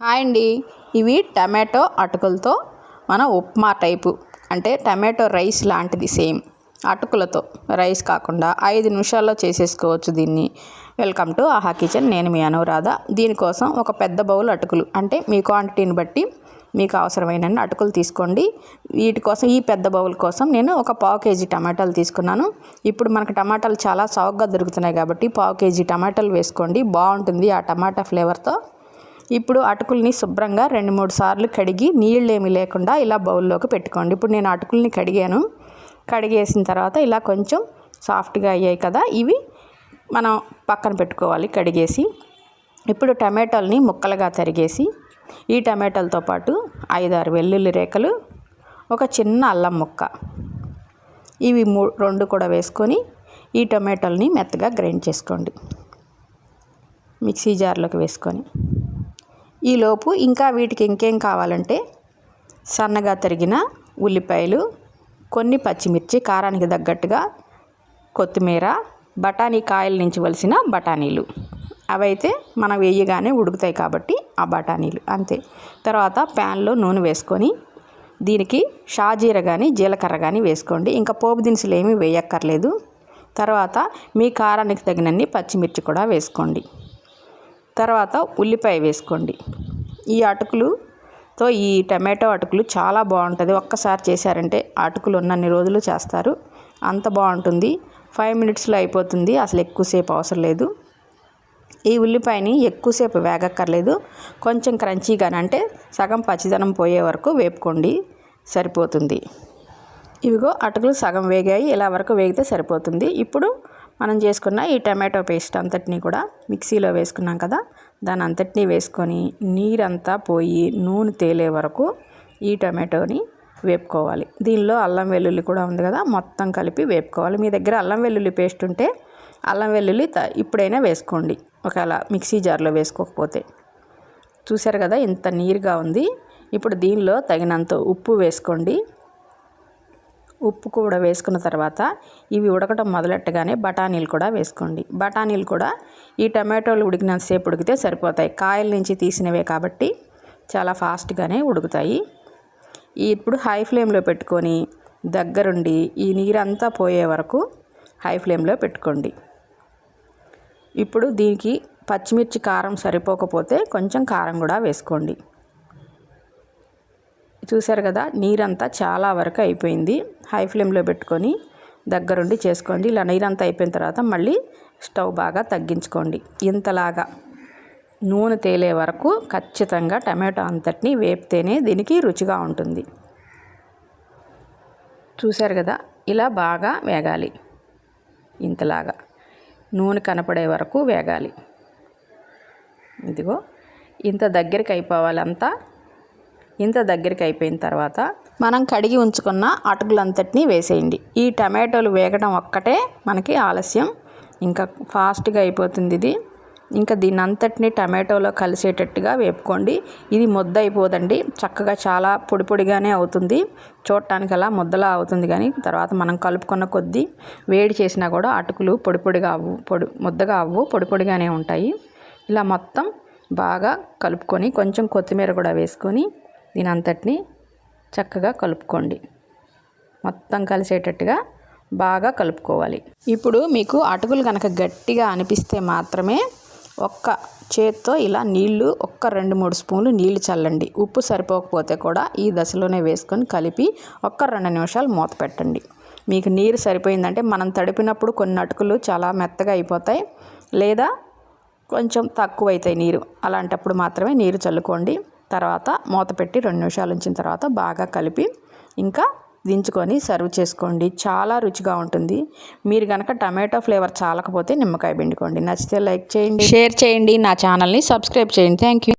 Hi అండి. ఇవి tomato అటుకులతో మన ఉప్మా టైపు, అంటే టమాటో రైస్ లాంటిది. సేమ్ అటుకులతో రైస్ కాకుండా 5 నిమిషాల్లో చేసేసుకోవచ్చు దీన్ని. వెల్కమ్ టు ఆహా కిచెన్. నేను మీ అనురాధ. దీనికోసం ఒక పెద్ద బౌల్ అటుకులు, అంటే మీ క్వాంటిటీని బట్టి మీకు అవసరమైన అటుకులు తీసుకోండి. వీటి కోసం, ఈ పెద్ద బౌల్ కోసం నేను ఒక పావు కేజీ టమాటాలు తీసుకున్నాను. ఇప్పుడు మనకు టమాటాలు చాలా చౌకగా దొరుకుతున్నాయి కాబట్టి పావు కేజీ టమాటాలు వేసుకోండి, బాగుంటుంది ఆ టమాటా ఫ్లేవర్తో. ఇప్పుడు అటుకుల్ని శుభ్రంగా 2-3 సార్లు కడిగి నీళ్ళేమీ లేకుండా ఇలా బౌల్లోకి పెట్టుకోండి. ఇప్పుడు నేను అటుకుల్ని కడిగేసిన తర్వాత ఇలా కొంచెం సాఫ్ట్గా అయ్యాయి కదా, ఇవి మనం పక్కన పెట్టుకోవాలి కడిగేసి. ఇప్పుడు టమాటాలని ముక్కలుగా తరిగేసి, ఈ టమాటాలతో పాటు 5-6 వెల్లుల్లి రేఖలు, ఒక చిన్న అల్లం ముక్క, ఇవి 2 కూడా వేసుకొని ఈ టమాటాలని మెత్తగా గ్రైండ్ చేసుకోండి మిక్సీ జార్లోకి వేసుకొని. ఈలోపు ఇంకా వీటికి ఇంకేం కావాలంటే సన్నగా తరిగిన ఉల్లిపాయలు, కొన్ని పచ్చిమిర్చి, కారానికి తగ్గట్టుగా కొత్తిమీర, బఠానీ కాయల నుంచి వలిసిన బఠానీలు, అవైతే మనం వేయగానే ఉడుకుతాయి కాబట్టి ఆ బఠానీలు అంతే. తర్వాత ప్యాన్లో నూనె వేసుకొని దీనికి షాజీర కానీ జీలకర్ర కానీ వేసుకోండి. ఇంకా పోపు దినుసులు ఏమీ వేయక్కర్లేదు. తర్వాత మీ కారానికి తగినన్ని పచ్చిమిర్చి కూడా వేసుకోండి. తర్వాత ఉల్లిపాయ వేసుకోండి. ఈ అటుకులుతో, ఈ టమాటో అటుకులు చాలా బాగుంటుంది. ఒక్కసారి చేశారంటే అటుకులు ఉన్నన్ని రోజులు చేస్తారు, అంత బాగుంటుంది. 5 మినిట్స్లో అయిపోతుంది, అసలు ఎక్కువసేపు అవసరం లేదు. ఈ ఉల్లిపాయని ఎక్కువసేపు వేగక్కర్లేదు, కొంచెం క్రంచీగానే, అంటే సగం పచ్చిదనం పోయే వరకు వేపుకోండి, సరిపోతుంది. ఇవిగో అటుకులు సగం వేగాయి, ఇలా వరకు వేగితే సరిపోతుంది. ఇప్పుడు మనం చేసుకున్న ఈ టమాటో పేస్ట్ అంతటినీ కూడా మిక్సీలో వేసుకున్నాం కదా, దాని అంతటినీ వేసుకొని నీరంతా పోయి నూనె తేలే వరకు ఈ టమాటోని వేపుకోవాలి. దీనిలో అల్లం వెల్లుల్లి కూడా ఉంది కదా, మొత్తం కలిపి వేపుకోవాలి. మీ దగ్గర అల్లం వెల్లుల్లి పేస్ట్ ఉంటే అల్లం వెల్లుల్లి ఇప్పుడైనా వేసుకోండి, ఒకవేళ మిక్సీ జార్లో వేసుకోకపోతే. చూసారు కదా ఇంత నీరుగా ఉంది. ఇప్పుడు దీనిలో తగినంత ఉప్పు వేసుకోండి. ఉప్పు కూడా వేసుకున్న తర్వాత ఇవి ఉడకటం మొదలెట్టగానే బఠానీలు కూడా వేసుకోండి. బఠానీలు కూడా ఈ టమాటోలు ఉడికినంతసేపు ఉడికితే సరిపోతాయి, కాయల నుంచి తీసినవే కాబట్టి చాలా ఫాస్ట్గానే ఉడుకుతాయి. ఇప్పుడు హై ఫ్లేమ్లో పెట్టుకొని దగ్గరుండి ఈ నీరంతా పోయే వరకు హై ఫ్లేమ్లో పెట్టుకోండి. ఇప్పుడు దీనికి పచ్చిమిర్చి కారం సరిపోకపోతే కొంచెం కారం కూడా వేసుకోండి. చూసారు కదా నీరంతా చాలా వరకు అయిపోయింది. హై ఫ్లేమ్లో పెట్టుకొని దగ్గరుండి చేసుకోండి. ఇలా నీరంతా అయిపోయిన తర్వాత మళ్ళీ స్టవ్ బాగా తగ్గించుకోండి. ఇంతలాగా నూనె తేలే వరకు ఖచ్చితంగా టమాటో అంతటిని వేపితేనే దీనికి రుచిగా ఉంటుంది. చూసారు కదా ఇలా బాగా వేగాలి, ఇంతలాగా నూనె కనపడే వరకు వేగాలి. ఇదిగో ఇంత దగ్గరికి అయిపోవాలి అంతా. ఇంత దగ్గరికి అయిపోయిన తర్వాత మనం కడిగి ఉంచుకున్న అటుకులంతటినీ వేసేయండి. ఈ టమాటోలు వేగడం ఒక్కటే మనకి ఆలస్యం, ఇంకా ఫాస్ట్గా అయిపోతుంది ఇది. ఇంకా దీన్ని అంతటినీ టమాటోలో కలిసేటట్టుగా వేపుకోండి. ఇది ముద్ద అయిపోదండి, చక్కగా చాలా పొడి పొడిగానే అవుతుంది. చూడటానికి అలా ముద్దలా అవుతుంది, కానీ తర్వాత మనం కలుపుకున్న కొద్దీ వేడి చేసినా కూడా అటుకులు ముద్దగా అవ్వు, పొడి పొడిగానే ఉంటాయి. ఇలా మొత్తం బాగా కలుపుకొని కొంచెం కొత్తిమీర కూడా వేసుకొని దీని అంతటిని చక్కగా కలుపుకోండి. మొత్తం కలిసేటట్టుగా బాగా కలుపుకోవాలి. ఇప్పుడు మీకు అటుకులు కనుక గట్టిగా అనిపిస్తే మాత్రమే ఒక్క చేత్తో ఇలా నీళ్లు, ఒక్క 2-3 స్పూన్లు నీళ్లు చల్లండి. ఉప్పు సరిపోకపోతే కూడా ఈ దశలోనే వేసుకొని కలిపి ఒక్క 2 నిమిషాలు మూత పెట్టండి. మీకు నీరు సరిపోయిందంటే, మనం తడిపినప్పుడు కొన్ని అటుకులు చాలా మెత్తగా అయిపోతాయి, లేదా కొంచెం తక్కువ అవుతాయి నీరు, అలాంటప్పుడు మాత్రమే నీరు చల్లుకోండి. తర్వాత మూత పెట్టి 2 నిమిషాలు ఉంచిన తర్వాత బాగా కలిపి ఇంకా దించుకొని సర్వ్ చేసుకోండి. చాలా రుచిగా ఉంటుంది. మీరు కనుక టమాటో ఫ్లేవర్ చాలకపోతే నిమ్మకాయ పిండుకోండి. నచ్చితే లైక్ చేయండి, షేర్ చేయండి, నా ఛానల్ని సబ్స్క్రైబ్ చేయండి. Thank you.